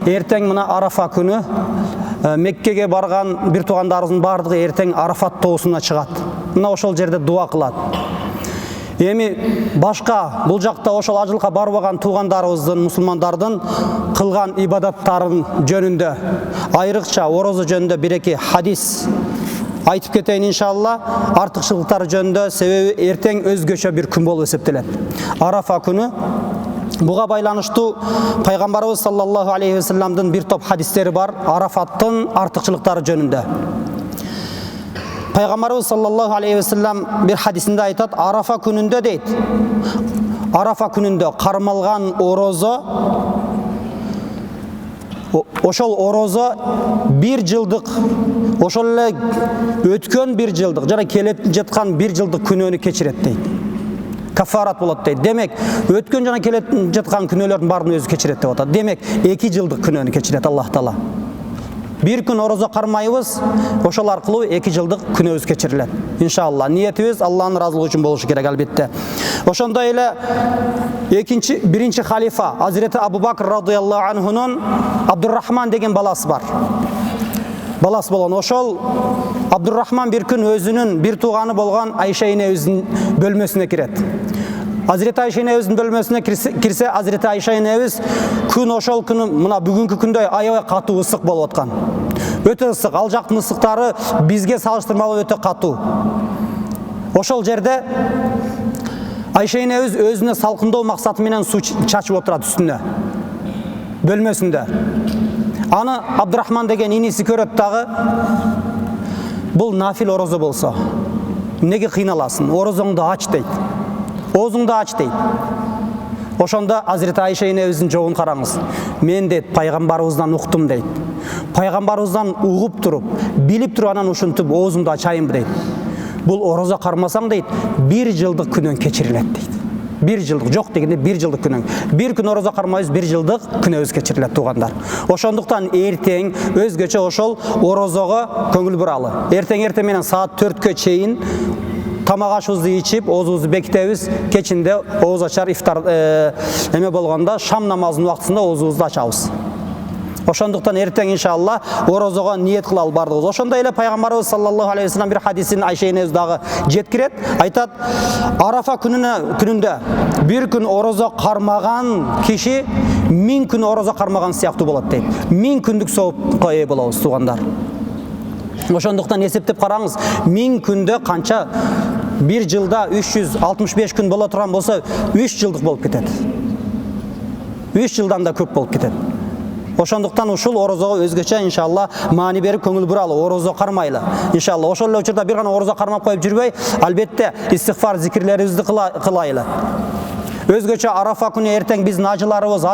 Ертең мына Арафа күні Меккеге барған бир туугандарыбыздын бардыгы ертең Арафат тоосуна чыгат. Мына ошол жерде дуа кылат. Эми башка бул жакта ошол ажылыкка барбаган туугандарыбыздын, мусулмандардын кылган ибадаттарын жөнүндө, айрыкча орозо жөнүндө бир-эки хадис айтып кетейин иншалла. Артыкчылыктары жөнүндө, себеби эртең өзгөчө бир күн болуп эсептелет. Арафа күнү буга байланыштуу пайгамбарыбыз саллаллаху алейхи вассаламдын бир топ хадистери бар Арафаттын артыкчылыктары жөнүндө. Пайгамбарыбыз саллаллаху алейхи вассалам бир хадисинде айтат, Арафа күнүндө дейт, Арафа күнүндө кармалган орозо, ошол орозо бир жылдык, ошол эле өткөн бир жылдык жана келип жаткан бир жылдык күнөөнү кечирет дейт. Кафарат болот дейт. Демек, өткөн жана келип жаткан күнөөлөрдүн баарын өзү кечирет деп атат. Демек, 2 жылдык күнөөнү кечирет Аллах Таала. Бир күн орозо кармайбыз, ошол аркылуу 2 жылдык күнөөбүз кечирилет. Иншалла, ниетибиз Аллахтын ыраазылыгы үчүн болушу керек албетте. Ошондой эле биринчи халифа Азирети Абу Бакр радыйаллаху анхунун Абдуррахман деген баласы бар. Баласы болгон. Ошол Абдуррахман бир күн өзүнүн бир тууганы болгон Айша энебиздин бөлмөсүнө кирет. Азирети Айша энебиздин бөлмөсүнө кирсе, Азирети Айша энебиз күн ошол күнү мына бүгүнкү күндөй аябай катуу ысык болуп аткан. Өтө ысык, ал жактын ысыктары бизге салыштырмалуу өтө катуу. Ошол жерде Айша энебиз өзүнө салкындоо максаты менен суу чачып отурат үстүнө, бөлмөсүндө. Аны Абдуррахман деген иниси көрөт дагы, бул нафил орозо болсо эмнеге кыйналасың, орозоңду ач дейт, оозуңду ач дейт. Ошондо Азирети Айша энебиздин жообун караңыз. Мен дейт пайгамбарыбыздан уктум дейт. Пайгамбарыбыздан угуп туруп, билип туруп анан ушинтип оозумду ачайынбы дейт. Бул орозо кармасаң дейт, 1 жылдык күнөөң кечирилет дейт. 1 жылдык, жок дегенде 1 жылдык күнөөң. Бир күн орозо кармайбыз, 1 жылдык күнөөбүз кечирилет туугандар. Ошондуктан эртең өзгөчө ошол орозого көңүл буралы. Эртең менен саат 4кө чейин тамак ашыбызды ичип, оозубузду бекитебиз. Кечинде ооз ачар ифтар эме болгондо шам намазынын убактысында оозубузду ачабыз. Ошондуктан эртең иншалла орозого ниет кылалы бардыгыбыз. Ошондой эле пайгамбарыбыз саллаллаху алейхи вассалам бир хадисин Айша энебиз дагы жеткирет. Айтат, Арафа күнүндө бир күн орозо кармаган киши 1000 күн орозо кармаган сыяктуу болот дейт. 1000 күндүк соопко ээ болобуз туугандар. Ошондуктан эсептеп караңыз, 1000 күндө канча, бир жылда 365 күн боло турган болсо 3 жылдык болуп кетет. 3 жылдан да көп болуп кетет. Ошондуктан ушул орозого өзгөчө иншалла маани берип көңүл буралы, орозо кармайлы. Иншалла ошол эле учурда бир гана орозо кармап коюп жүрбөй, албетте истигфар зикирлерибизди кылайлы. Өзгөчө Арафа күнү эртең биздин ажыларыбыз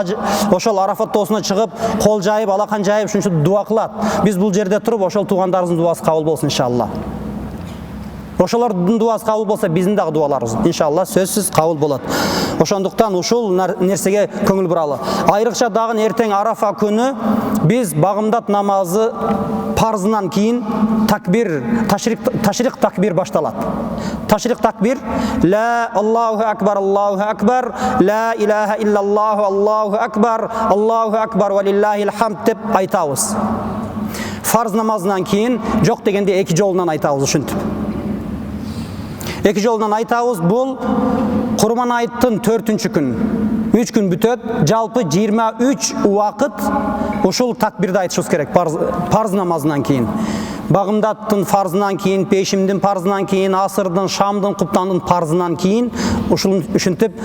ошол Арафат тоосуна чыгып, кол жайып, алакан жайып, ушунчу дуа кылат. Биз бул жерде туруп, ошол туугандарыбыздын дуасы кабыл болсун иншалла. Ошолордун дуасы кабыл болсо, биздин дагы дуаларыбыз иншалла сөзсүз кабыл болот. Ошондуктан ушул нерсеге көңүл буралы. Айрыкча дагы эртең Арафа күнү биз багымдат намазы парзынан кийин ташрик такбир башталат. Ташрик такбир, ла Аллаху акбар, ла илаха иллаллаху, Аллаху акбар ва лиллахил хамд деп айтабыз. Фарз намазынан кийин жок дегенде 2 жолунан айтабыз ушинтип. 2 жолунан айтабыз, бул Курман айттын 4-чү күн. 3 күн бүтөт, жалпы 23 убакыт ушул такбирди айтышыбыз керек парз намазынан кийин. Багымдаттын фарзынан кийин, пешимдин парзынан кийин, асырдын, шамдын, куптандын парзынан кийин ушул ушинтип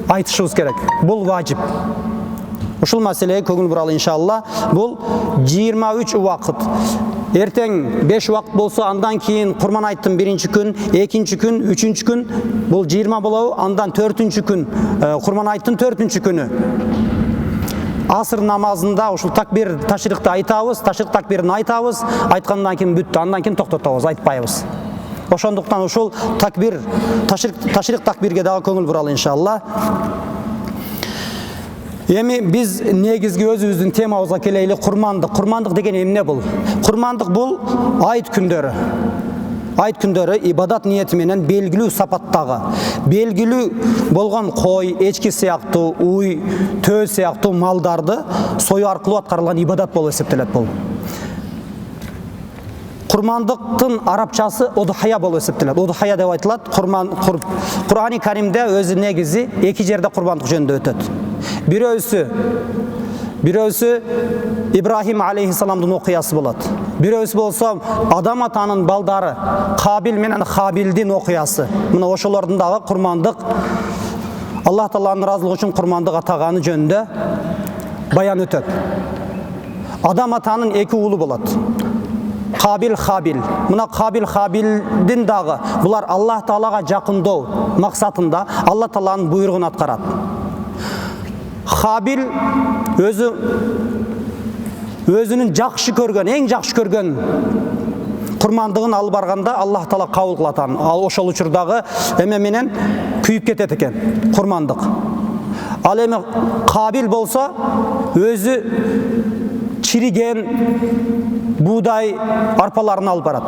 айтышыбыз керек. Бул важип. Ушул маселеге көңүл буралы иншалла. Бул 23 убакыт. Эртең 5 убакыт болсо, андан кийин Курман айттын 1-чү күн, 2-чү күн, 3-чү күн, бул 20 болобу, андан 4-чү күн, Курман айттын 4-чү күнү. Асыр намазында ушул такбир ташрикти айтабыз, ташрик такбирин айтабыз, айткандан кийин бүттү, андан кийин токтотобуз, айтпайбыз. Ошондуктан ушул такбир, ташрик такбирге дагы көңүл буралы иншалла. Эми биз негизги өзүбүздүн темабызга келели, курмандык. Курмандык деген эмне бул? Курмандык бул айт күндөрү. айт күндөрү ибадат ниети менен белгилүү сапаттагы, белгилүү болгон кой, эчки сыяктуу, уй, төө сыяктуу малдарды сою аркылуу аткарылган ибадат болуп эсептелет. Бул курмандыктын арабчасы удхая болуп эсептелет. Удхая деп айтылат. Кур'ани Каримде өзү негизи эки жерде курмандык жөнүндө өтөт. Бирөөсү Ибрахим алейхиссаламдын окуясы болот. Бирөөсү болсо Адам атанын балдары Кабил менен Хабилдин окуясы. Мына ошолордун дагы курмандык, Аллах Тааланын ыраазылыгы үчүн курмандык атаганы жөнүндө баян өтөт. Адам атанын эки уулу болот. Кабил, Хабил. Мына Кабил, Хабилдин дагы булар Аллах Таалага жакындоо максатында Аллах Тааланын буйругун аткарат. Хабил өзүнүн жакшы көргөн, эң жакшы көргөн курмандыгын алып барганда Аллах Таала кабыл кылат аны. Ал ошол учурдагы эме менен күйүп кетет экен курмандык. Ал эми Кабил болсо өзү чириген буудай арпаларын алып барат.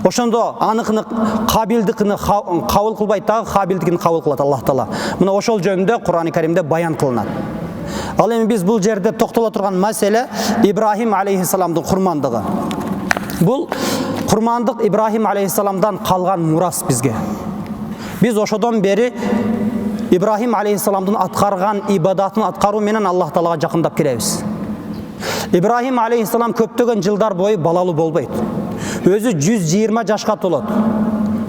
Ошондо аныкыны Кабилдикini кабыл кылбайт дагы, Хабилдикini кабыл кылат Аллах Таала. Мына ошол жөнүндө Кур'ани Каримде баян кылынат. Ал эми биз бул жерде токтоло турган маселе Ибрахим алейхиссаламдын курмандыгы. Бул курмандык Ибрахим алейхиссаламдан калган мурас бизге. Биз ошодон бери Ибрахим алейхиссаламдын аткарган ибадатын аткаруу менен Аллах Таалага жакындап келебиз. Ибрахим алейхиссалам көптөгөн жылдар бою балалуу болбойт. Өзү 120 жашка толот.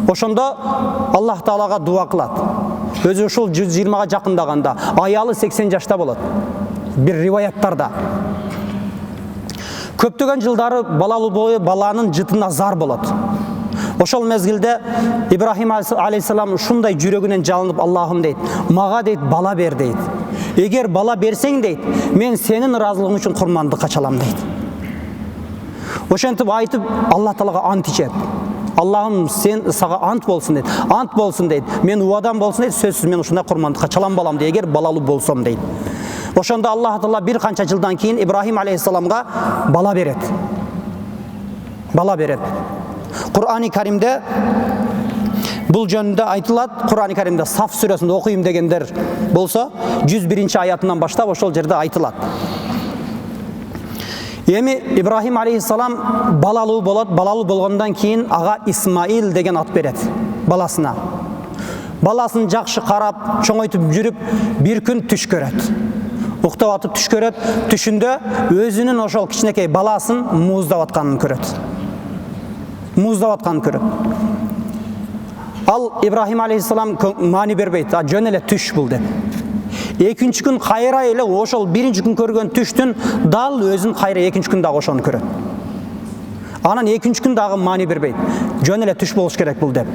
Ошондо Аллах Таалага дуа кылат. Өзү ушул 120га жакындаганда аялы 80 жашта болот. Бир риваяттарда. Көптөгөн жылдары балалуу бою баланын жытына зар болот. Ошол мезгилде Ибрахим алейхиссалам ушундай жүрөгүнөн жалынып, Аллахым дейт, мага дейт бала бер дейт. Эгер бала берсең дейт, мен сенин ыраазылыгың үчүн курмандыкка чалам дейт. Ошентип айтып Аллах Таалага ант ичет. Аллахым сен сага ант болсун дейт. Ант болсун дейт. Мен убадам болсун дейт. Сөзсүз мен ушундай курмандыкка чалам балам дейт. Эгер балалуу болсом дейт. Ошондо Аллах Таала бир канча жылдан кийин Ибрахим алейхиссаламга бала берет. Бала берет. Кур'ани Каримде бул жөнүндө айтылат. Кур'ани Каримде Саф сүрөсүндө окуйм дегендер болсо 101 аятынан баштап ошол жерде айтылат. Эми Ибрахим алейхиссалам балалуу болот. Балалуу болгондон кийин ага Исмаил деген ат берет баласына. Баласын жакшы карап, чоңойтуп жүрүп, бир күн түш көрөт. Уктап атып түш көрөт. Түшүндө өзүнүн ошол кичинекей баласын мууздап атканын көрөт. Мууздап атканын көрөт. Ал Ибрахим алейхиссалам маани бербейт. Жөн эле түш бул деп. Экинчи күн кайра эле ошол биринчи күн көргөн түштүн дал өзүн кайра экинчи күн дагы ошону көрөт. Анан экинчи күн дагы маани бербейт. Жөн эле түш болуш керек бул деп.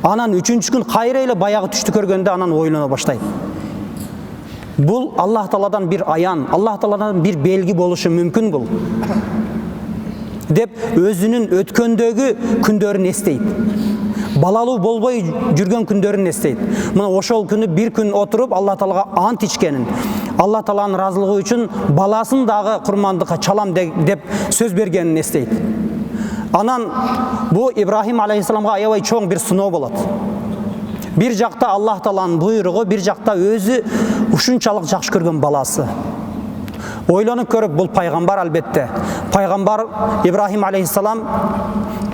Анан үчүнчү күн кайра эле баягы түштү көргөндө анан ойлоно баштайт. Бул Аллах Тааладан бир аян, Аллах Тааладан бир белги болушу мүмкүн бул. Деп өзүнүн өткөндөгү күндөрүн эстейт. Балалуу болбой жүргөн күндөрүн эстейт. Мына ошол күнү бир күн отуруп Аллах Таалага ант ичкенин, Аллах Тааланын ыраазылыгы үчүн баласын дагы курмандыкка чалам деп сөз бергенин эстейт. Анан бу Ибрахим алейхиссаламга аябай чоң бир сыноо болот. Бир жакта Аллах Тааланын буйругу, бир жакта өзү ушунчалык жакшы көргөн баласы. Ойлонуп көрүп, бул пайгамбар албетте. Пайгамбар Ибрахим алейхиссалам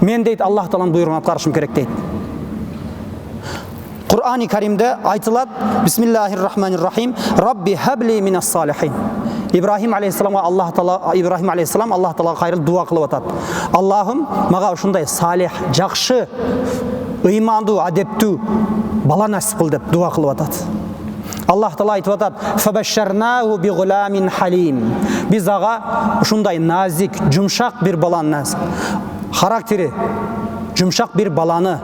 мен дейт Аллах Тааланын буйругун аткарышым керек дейт. Кур'ани Каримде айтылат: Бисмиллахир-рахманир-рахим. Рабби хабли минас салихин. Ибрахим алейхиссаламга Аллах Таалага кайрылып дуа кылып атат. Аллахым, мага ушундай салих, жакшы, ыймандуу, адептүү бала насип кыл деп дуа кылып атат. Аллах Таала айтып атат: Фабашшарнаху бигуламин халим. Биз ага ушундай назик, жумшак бир баланы, характери жумшак бир баланы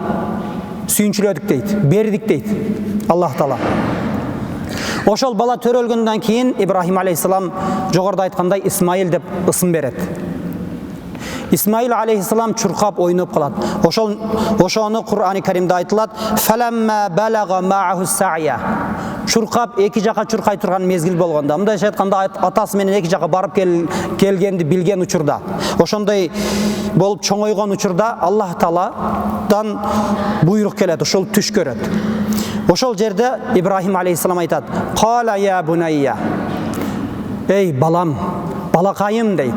сүйүнчүлөдүк дейт, бердик дейт Аллах Таала. Ошол бала төрөлгөндөн кийин Ибрахим алейхиссалам жогоруда айткандай Исмаил деп ысым берет. Исмаил алейхиссалам чуркап ойноп калат. Ошону Кур'ани Каримде айтылат: Фаламма балага ма'аху сa'я. чуркап эки жака чуркай турган мезгил болгондо, мындайча айтканда атасы менен эки жака барып келгенди билген учурда, ошондой болуп чоңойгон учурда Аллах Тааладан буйрук келет, ошол түш көрөт. Ошол жерде Ибрахим алейхиссалам айтат: "Кала я бунайя", эй балам, балакайым дейт.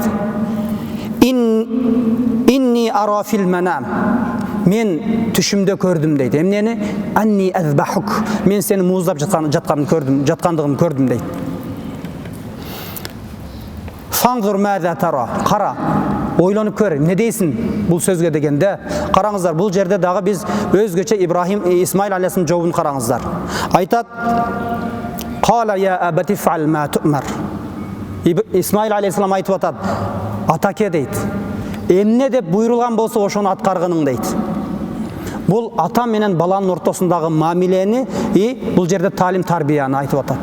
Inni ara fil manam, мен түшүмдө көрдүм дейт. Эмнени? Анни азбахук, мен сени мууздап жаткандыгын көрдүм дейт. Фанзур маза тара, кара, ойлонуп көр, эмне дейсиң бул сөзгө дегенде. Караңыздар, бул жерде дагы биз өзгөчө Исмаил алейхиссалам жообун караңыздар. Айтат: "Кала я абати фа'ал ма ту'мар". Исмаил алейхиссалам айтып атат: "Атаке" дейт, "эмне деп буйрулган болсо ошону аткаргының" дейт. Бул ата менен баланын ортосундагы мамилени бул жерде талим тарбияны айтып атат.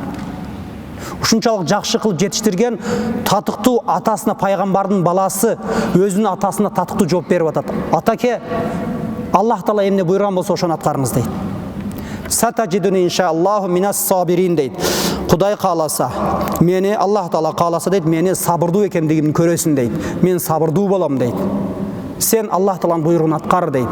Ушунчалык жакшы кылып жетиштирген татыктуу атасына, пайгамбардын баласы өзүнүн атасына татыктуу жооп берип атат: "Атаке, Аллах Таала эмне буйрган болсо ошону аткарыңыз" дейт. "Сатажидуни иншааллаху минас сабирин" дейт. Кудай кааласа, мени, Аллах Таала кааласа дейт, мени сабырдуу экендигимди көрөсүң дейт. Мен сабырдуу болом дейт. Сен Аллах Тааланын буйругун аткар дейт.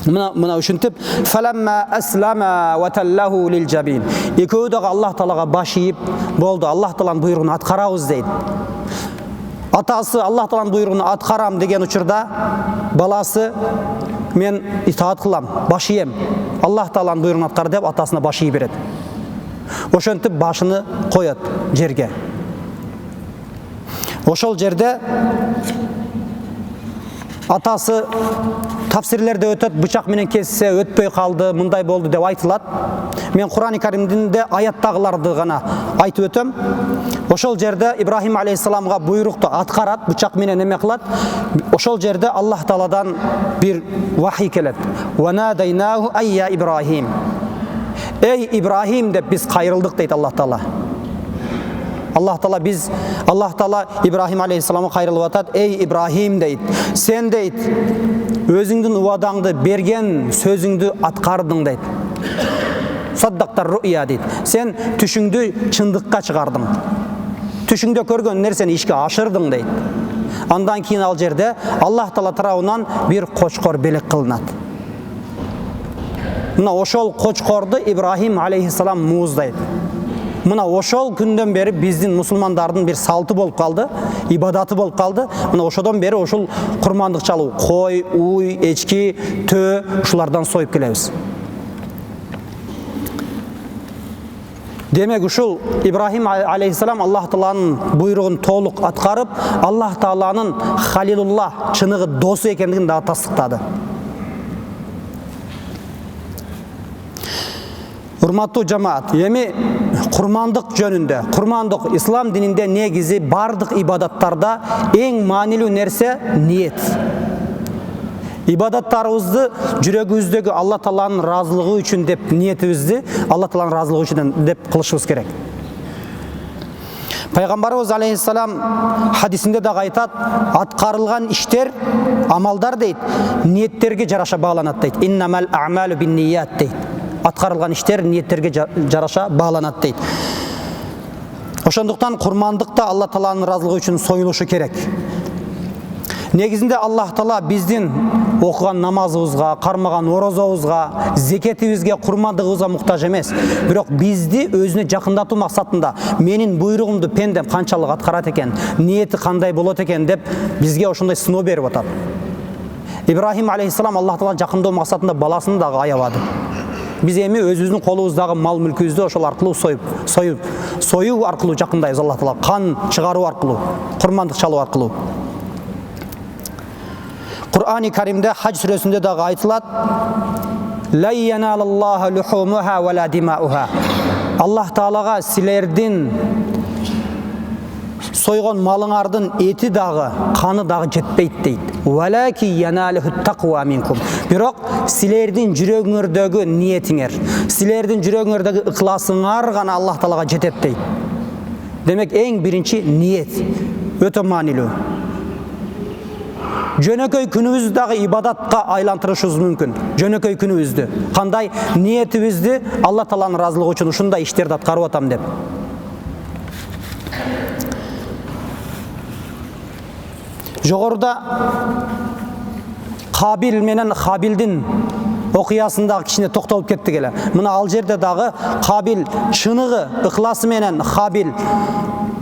Мына ушинтип, "Фаламма аслама ва таллаху лил жабин". Экөө дагы Аллах Таалага баш ийип, болду, Аллах Тааланын буйругун аткарабыз дейт. Атасы Аллах Тааланын буйругун аткарам деген учурда баласы: "Мен итаат кылам, баш ийем, Аллах Тааланын буйругун аткар" деп атасына баш ийип берет. Ошентип башыны коет жерге. Ошол жерде атасы тафсирлерде өтөт, бычак менен кессе өтпөй калды, мындай болду деп айтылат. Мен Кур'ан-ы Каримде аяттагыларды гана айтып өтөм. Ошол жерде Ибрахим алейхиссаламга буйрукту аткарат, бычак менен эме кылат. Ошол жерде Аллах Тааладан бир вахий келет. "Ва надайнаху айя Ибрахим". Эй Ибрахим деп биз кайрылдык дейт Аллах Таала. Аллах Таала Ибрахим алейхиссаламга кайрылып атат: "Эй Ибрахим" дейт, "Сен" дейт, "өзүңдүн убадаңды, берген сөзүңдү аткардың" дейт. "Саддактар ру'я" дейт. "Сен түшүңдү чындыкка чыгардың. Түшүңдө көргөн нерсени ишке ашырдың" дейт. Андан кийин ал жерде Аллах Таала тарабынан бир кочкор белек кылынат. Мына ошол кочкорду Ибрахим алейхиссалам мууздайт. Мына ошол күндөн бери биздин мусулмандардын бир салты болуп калды, ибадаты болуп калды. Мына ошодон бери ошол курмандык чалуу, кой, уй, эчки, төө ушулардан союп келебиз. Демек ушул Ибрахим алейхиссалам Аллах Тааланын буйругун толук аткарып, Аллах Тааланын Халилуллах, чыныгы досу экендигин дагы тастыктады. Урматтуу жамаат, эми курмандык жөнүндө, курмандык ислам дининде негизи бардык ибадаттарда эң маанилүү нерсе ниет. Ибадаттарыбызды жүрөгүбүздөгү Алла Тааланын ыраазылыгы үчүн деп ниетибизди Алла Тааланын ыраазылыгы үчүн деп кылышыбыз керек. Пайгамбарыбыз алейхиссалам хадисинде дагы айтат: "Аткарылган иштер, амалдар" дейт, "ниеттерге жараша багланат" дейт. "Иннамал а'малу бинният" дейт. Аткарылган иштер ниеттерге жараша багланат дейт. Ошондуктан курмандыкта Алла Тааланын ыраазылыгы үчүн союлушу керек. Негизинде Аллах Таала биздин окуган намазыбызга, кармаган орозобузга, зекетибизге, курмандыгыбызга муктаж эмес. Бирок бизди өзүнө жакындатуу максатында менин буйругумду пендем канчалык аткарат экен, ниети кандай болот экен деп бизге ошондой сыноо берип атат. Ибрахим алейхиссалам Аллах Таалага жакындоо максатында баласын дагы аябады. Биз эми өзүбүздүн колубуздагы мал мүлкүбүздү ошол аркылуу союу аркылуу жакындайбыз Аллах Таалага, кан чыгаруу аркылуу, курмандык чалуу аркылуу. Кур'ан-ы Каримде Хадж сүрөсүндө дагы айтылат: "Ла яналаллаху лухумуха ва ла димауха". Аллах Таалага силердин сойгон малыңардын эти дагы, каны дагы жетпейт дейт. "Валаки яналуху тaqwa минкум". Бирок силердин жүрөгүңөрдөгү ниетиңер, силердин жүрөгүңөрдөгү ыкласыңар гана Аллах Таалага жетет дейт. Демек эң биринчи ниет өтө маанилүү. жөнөкөй күнүбүздү дагы ибадатка айлантырышыбыз мүмкүн. Жөнөкөй күнүбүздү кандай ниетибизди Алла Тааланын ыраазылыгы үчүн ушундай иштерди аткарып атам деп. Жогоруда Кабил менен Хабилдин окуясындагы кичине токтолуп кеттик эле. Мына ал жерде дагы Кабил чыныгы ыхласы менен Хабил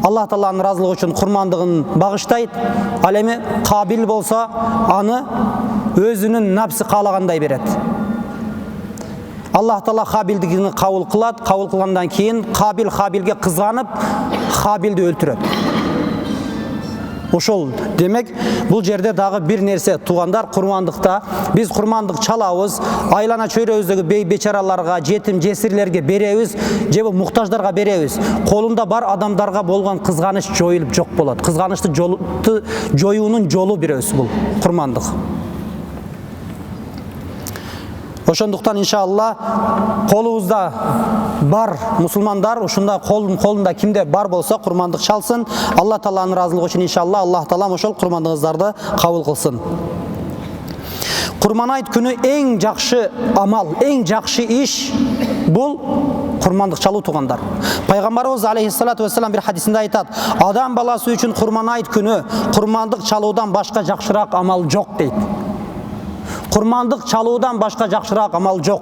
Аллах Тааланын ыраазылыгы үчүн курмандыгын багыштайт. Ал эми Кабил болсо аны өзүнүн напсы каалагандай берет. Аллах Таала Хабилдигини кабыл кылат. Кабыл кылгандан кийин Кабил Хабилге кызганып Хабилди өлтүрөт. Ошол демек бул жерде дагы бир нерсе туугандар, курмандыкта биз курмандык чалабыз, айлана чөйрөбүздөгү бей бечараларга, жетим жесирлерге беребиз, же бул муктаждарга беребиз. Колунда бар адамдарга болгон кызганыч жоюлуп жок болот. Кызганычты жоюунун жолу бирөөсү бул курмандык. Ошондуктан иншалла колубузда бар мусулмандар ушундай колунда кимде бар болсо курмандык чалсын. Алла Тааланын ыраазылыгы үчүн иншалла Аллах Таалам ошол курмандыгыңыздарды кабыл кылсын. Курман айт күнү эң жакшы амал, эң жакшы иш бул курмандык чалуу туугандар. Пайгамбарыбыз алейхиссалату вассалам бир хадисинде айтат: адам баласы үчүн курман айт күнү курмандык чалуудан башка жакшыраак амал жок дейт. Курмандык чалуудан башка жакшыраак амал жок.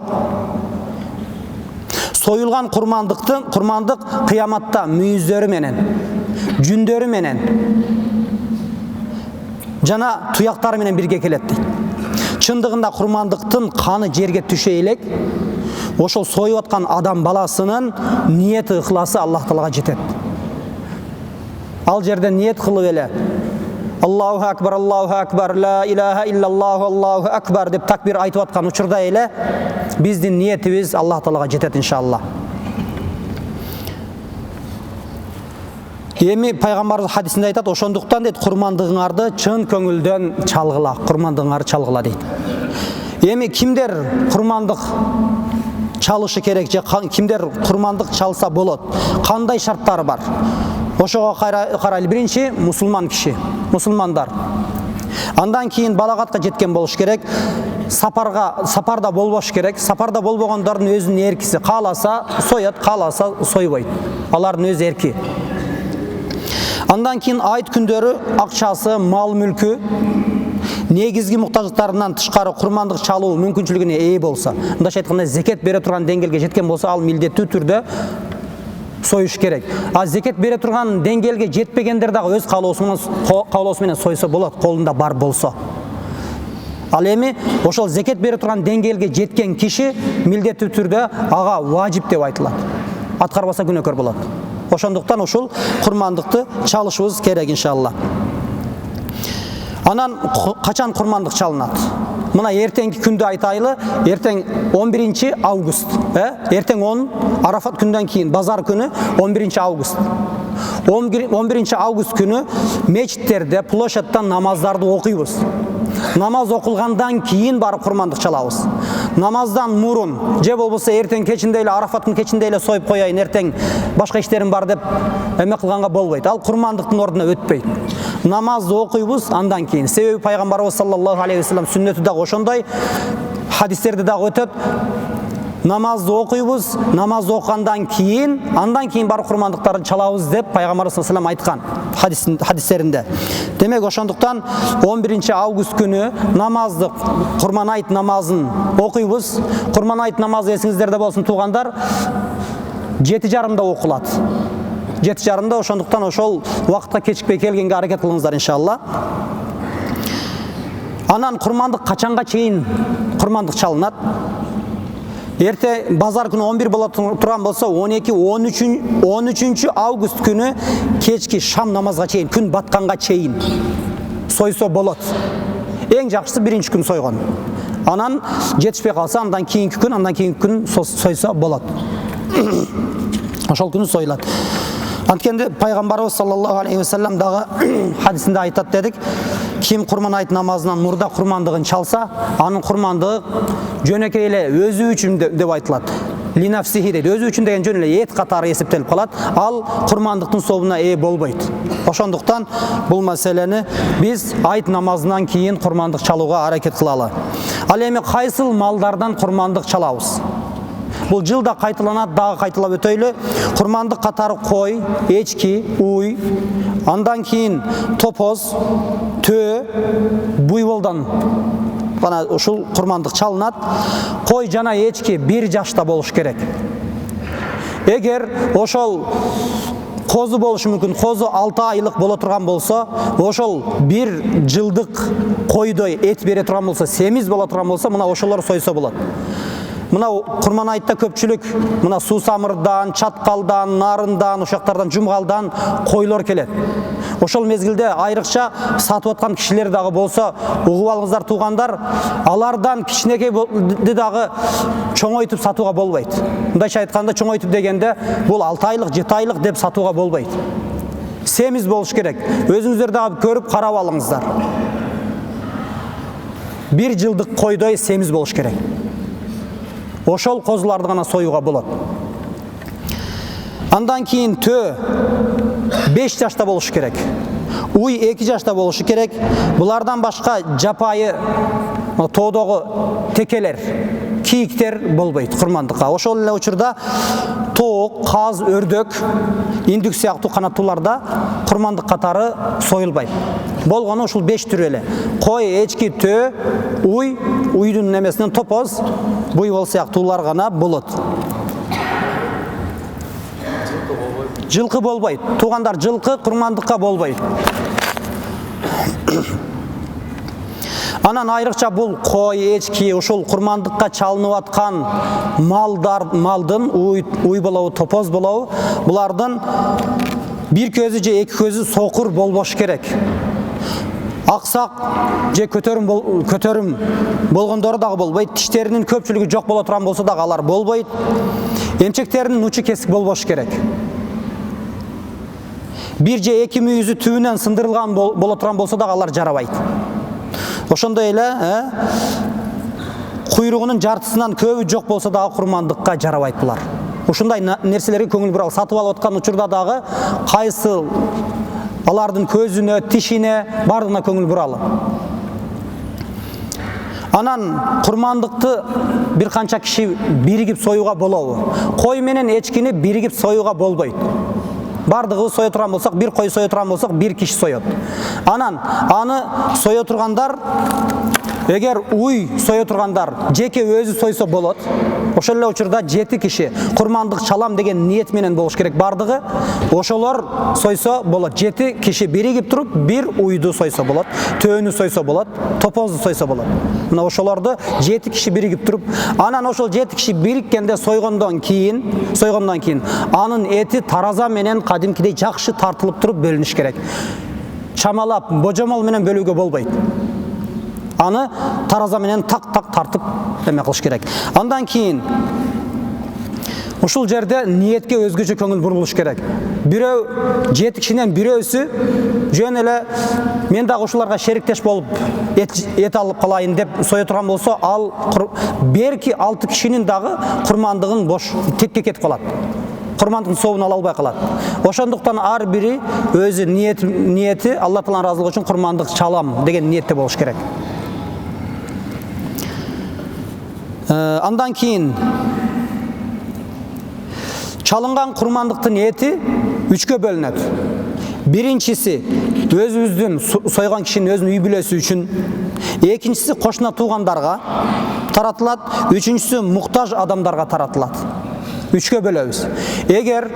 Союлган курмандык кыяматта мүйүздөрү менен, жүндөрү менен жана туяктары менен бирге келет дейт. Чындыгында курмандыктын каны жерге түшө элек, ошол союп аткан адам баласынын ниети, ыхласы Аллах Таалага жетет. Ал жерде ниет кылып эле Аллаху акбар, ла илаха иллаллаху, Аллаху акбар деп такбир айтып аткан учурда эле биздин ниетибиз Аллах Таалага жетет иншалла. Эми пайгамбарыбыз хадисинде айтат: ошондуктан дейт курмандыгыңарды чын көңүлдөн чалгыла, курмандыгыңарды чалгыла дейт. Эми кимдер курмандык чалышы керек же кимдер курмандык чалса болот? Кандай шарттары бар? Ошого карайлы. Биринчи мусулман киши, мусулмандар. Андан кийин балагатка жеткен болуш керек. Сапарда болбош керек. Сапарда болбогондордун өзүнүн эркиси. Кааласа соят, кааласа сойбойт. Алардын өз эрки. Андан кийин айт күндөрү акчасы, мал мүлкү негизги муктаждыктарынан тышкары курмандык чалуу мүмкүнчүлүгүнө ээ болсо, мындайча айтканда зекет бере турган деңгээлге жеткен болсо, ал милдеттүү түрдө союш керек. А зекет бере турган деңгээлге жетпегендер дагы өз каалоосу менен сойсо болот, колунда бар болсо. Ал эми ошол зекет бере турган деңгээлге жеткен киши милдеттүү түрдө ага важип деп айтылат. Аткарбаса күнөөкөр болот. Ошондуктан ушул курмандыкты чалышыбыз керек иншалла. Анан качан курмандык чалынат? Мына эртеңки күндү айтайлы. Эртең 11 август. Эртең 10 Арафат күндөн кийин базар күнү 11 август. 11 август күнү мечиттерде, площадьта намаздарды окуйбуз. Намаз окулгандан кийин барып курмандык чалабыз. Намаздан мурун же болбосо эртең кечинде эле, Арафаттын кечинде эле союп коеюн, эртең башка иштерим бар деп эме кылганга болбойт. Ал курмандыктын ордуна өтпөйт. Намазды окуйбуз андан кийин. Себеби пайгамбарыбыз саллаллаху алейхи вассалам сүннөтү дагы ошондой, хадистерде дагы өтөт. Намазды окуйбуз, намазды окугандан кийин, андан кийин барып курмандыктарды чалабыз деп пайгамбарыбыз саллаллаху алейхи вассалам айткан хадистеринде. Демек ошондуктан 11 август күнү намазды, курман айт намазын окуйбуз. Курман айт намазы эсиңиздерде болсун туугандар, 7:30 окулат. 7:30, ошондуктан ошол убакытка кечикпей келгенге аракет кылыңыздар иншалла. Анан курмандык качанга чейин курмандык чалынат? Эрте базар күнү 11 болот турган болсо 12-13 август күнү кечки шам намазга чейин, күн батканга чейин сойсо болот. Эң жакшысы биринчи күн сойгон. Анан жетишпей калса андан кийинки күн сойсо болот. Ошол күнү союлат. Анткенде пайгамбарыбыз саллаллаху алейхи вассалам дагы хадисинде айтат дедик: ким курман айт намазынан мурда курмандыгын чалса, анын курмандыгы жөнөкөй эле өзү үчүн деп айтылат. Линафсихи дейді. Өзі үшін деген жөн эле эт катары эсептелип калат. Ал курмандыктын сообуна ээ болбойт. Ошондуктан бул маселени биз айт намазынан кийин курмандык чалууга аракет кылалы. Ал эми кайсыл малдардан курмандык чалабыз? Бул жылда кайталанат, дагы кайталап өтөйлү. Курмандык катары кой, эчки, уй, андан кийин топоз, төө, буйволдан гана ушул курмандык чалынат. Кой жана эчки 1 жашта болуш керек. Эгер ошол козу болушу мүмкүн, козу 6 айлык боло турган болсо, ошол 1 жылдык койдой эт бере турган болсо, семиз боло турган болсо, мына ошолор сойсо болот. Мына курман айтта көпчүлүк мына суусамырдан, чаткалдан, нарындан, ошактардан, жумгалдан койлор келет. Ошол мезгилде айрыкча сатып аткан кишилер дагы болсо, угуп алыңыздар туугандар, алардан кичинекейди дагы чоңойтуп сатууга болбойт. Мындайча айтканда, чоңойтуп дегенде бул 6 айлык, 7 айлык деп сатууга болбойт. Семиз болуш керек. Өзүңүздөр дагы көрүп карап алыңыздар. 1 жылдык койдой семиз болуш керек. Ошол козуларды гана союуга болот. Андан кийин төө 5 жашта болуш керек. Уй 2 жашта болушу керек. Булардан башка жапайы тоодогу текелер, кийиктер болбойт курмандыкка. Ошол эле учурда тоок, каз, өрдөк, индүк сыяктуу канаттууларда курмандык катары союлбайт. Болгону ушул 5 түр эле. Кой, эчки, төө, уй, уйдун немесинен топоз, буйвол сыяктуулар гана болот. Жылкы болбойт. Туугандар, жылкы курмандыкка болбойт. Анан айрыкча бул кой, эчки, ушул курмандыкка чалынып аткан малдын уй болобу, топоз болобу, булардын бир көзү же эки көзү сокур болбош керек. Аксак же көтөрүм болгондору дагы болбойт. Тиштеринин көпчүлүгү жок боло турган болсо дагы алар болбойт. Эмчектеринин учу кесик болбош керек. Бир же эки мүйүзү түбүнөн сындырылган боло турган болсо дагы алар жарабайт. Ошондой эле куйругунун жартысынан көбү жок болсо дагы курмандыкка жарабайт булар. Ушундай нерселерге көңүл буралы. Сатып алып аткан учурда дагы кайсы алардын көзүнө, тишине, бардыгына көңүл буралы. Анан курмандыкты бир канча киши биригип союуга болобу? Кой менен эчкини биригип союуга болбойт. Бардыгы сое турган болсок, бир кой сое турган болсок, бир киши соет. Анан аны сое тургандар, эгер уй сое тургандар жеке өзү сойсо болот. Ошол эле учурда 7 киши курмандык чалам деген ниет менен болуш керек бардыгы. Ошолор сойсо болот. 7 киши биригип туруп бир уйду сойсо болот, төөнү сойсо болот, топозду сойсо болот. Мына ошолорду 7 киши биригип туруп, анан ошол 7 киши бириккенде сойгондон кийин анын эти тараза менен кадимкидей жакшы тартылып туруп бөлүнүш керек. Чамалап, божомол менен бөлүүгө болбойт. Аны тараза менен так-так тартып эме кылыш керек. Андан кийин ушул жерде ниетке өзгөчө көңүл бурулуш керек. Бирөө 7 кишинен бирөөсү жөн эле мен дагы ушуларга шериктеш болуп эт алып калайын деп сое турган болсо, ал берки 6 кишинин дагы курмандыгын бош текке кетип калат. Курмандыктын сообун ала албай калат. Ошондуктан ар бири өзү ниети Алла Тааланын ыраазылыгы үчүн курмандык чалам деген ниетте болуш керек. Андан кийин чалынган курмандыктын эти 3кө бөлүнөт. Биринчиси өзүбүздүн сойгон кишинин өзүнүн үй бүлөсү үчүн, экинчиси кошуна туугандарга таратылат, үчүнчүсү муктаж адамдарга таратылат. 3кө бөлөбүз. Эгер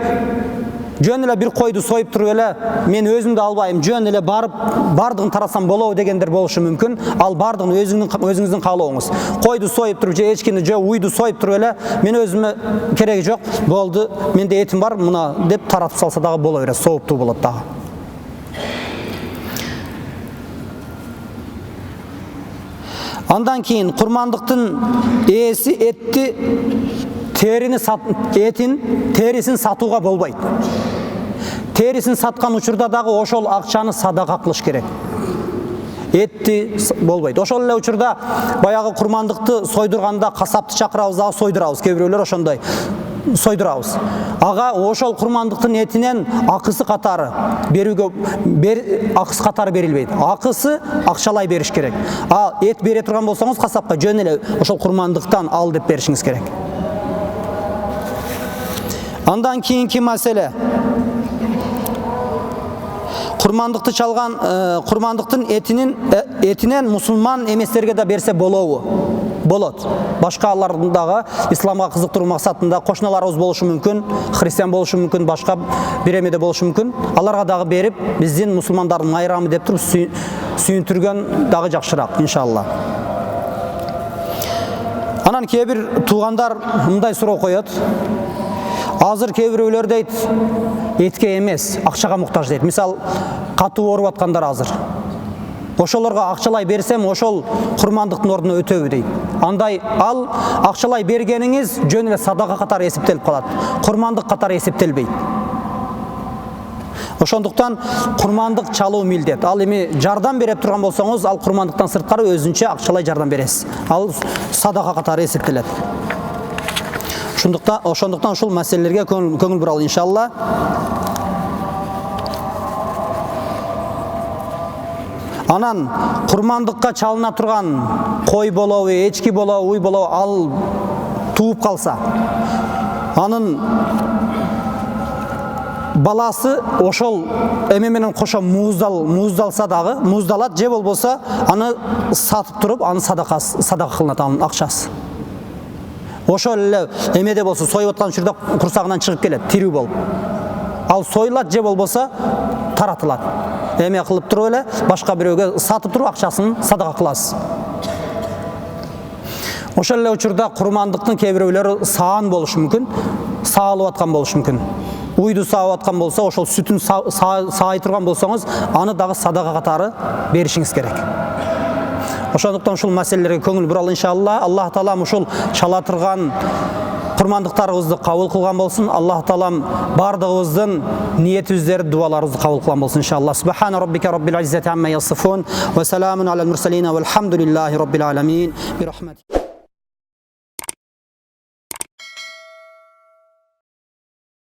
жөн эле бир койду союп туруп эле мен өзүмдү албайм, жөн эле барып бардыгын тарасам болобу дегендер болушу мүмкүн. Ал бардыгын өзүңүздүн каалооңуз. Койду союп туруп же эчкини же уйду союп туруп эле мен өзүмө кереги жок, болду, менде этим бар, мына деп таратып салса дагы боло берет, сооптуу болот дагы. Андан кийин курмандыктын ээси терисин сатууга болбойт. Терисин саткан учурда дагы ошол акчаны садака кылыш керек. Этти болбойт. Ошол эле учурда баягы курмандыкты сойдурганда касапты чакырабыз дагы сойдурабыз. Кээ бирөөлөр ошондой сойдурабыз. Ага ошол курмандыктын этинен акысы катары берүүгө акысы катары берилбейт. Акысы акчалай бериш керек. А эт бере турган болсоңуз касапка жөн эле ошол курмандыктан ал деп беришиңиз керек. Андан кийинки маселе. Курмандыкты чалган курмандыктын этинен мусулман эместерге да берсе болот. Башкалардын дагы исламга кызыктыруу максатында кошуналарыбыз болушу мүмкүн, христиан болушу мүмкүн, башка бир эмеде болушу мүмкүн. Аларга дагы берип, биздин мусулмандардын майрамы деп туруп сүйүндүргөн дагы жакшыраак, иншалла. Анан кээ бир туугандар мындай суроо коёт. Азыр кээ бирөөлөр дейт, этке эмес, акчага муктаж дейт. Мисал, катуу ооруп аткандар азыр. Ошолорго акчалай берсем, ошол курмандыктын ордуна өтөбү дейт. Андай ал акчалай бергениңиз жөн эле садака катары эсептелип калат. Курмандык катары эсептелбейт. Ошондуктан курмандык чалуу милдет. Ал эми жардам берип турган болсоңуз, ал курмандыктан сырткары өзүнчө акчалай жардам бересиз. Ал садака катары эсептелет. Ошондуктан ушул маселелерге көңүл буралы, иншалла. Анан курмандыкка чалына турган кой болобу, эчки болобу, уй болобу, ал тууп калса, анын баласы ошол эме менен кошо мууздалса дагы, мууздалат же болбосо аны сатып туруп, аны садака кылынат, анын акчасы. Ошол эле эмеде болсо, союп аткан учурда курсагынан чыгып келет, тирүү болуп. Ал союлат же болбосо таратылат. Эме кылып туруп эле башка бирөөгө сатып туруп акчасын садака кыласыз. Ошол эле учурда курмандыктын кээ бирөөлөрү саан болушу мүмкүн, саалып аткан болушу мүмкүн. Уйду саап аткан болсо, ошол сүтүн саай турган болсоңуз, аны дагы садака катары беришиңиз керек. Ошондуктан ушул маселелерге көңүл буралы, иншалла. Аллах таалам ушул чала турган курмандыктарыбызды кабыл кылган болсун. Аллах таалам бардыгыбыздын ниетибиздерди, дуаларыбызды кабыл кылган болсун, иншалла. Субхана раббика раббил иззати амма ясифун ва саламун алал мурсалин валхамдулиллахи раббил аламин.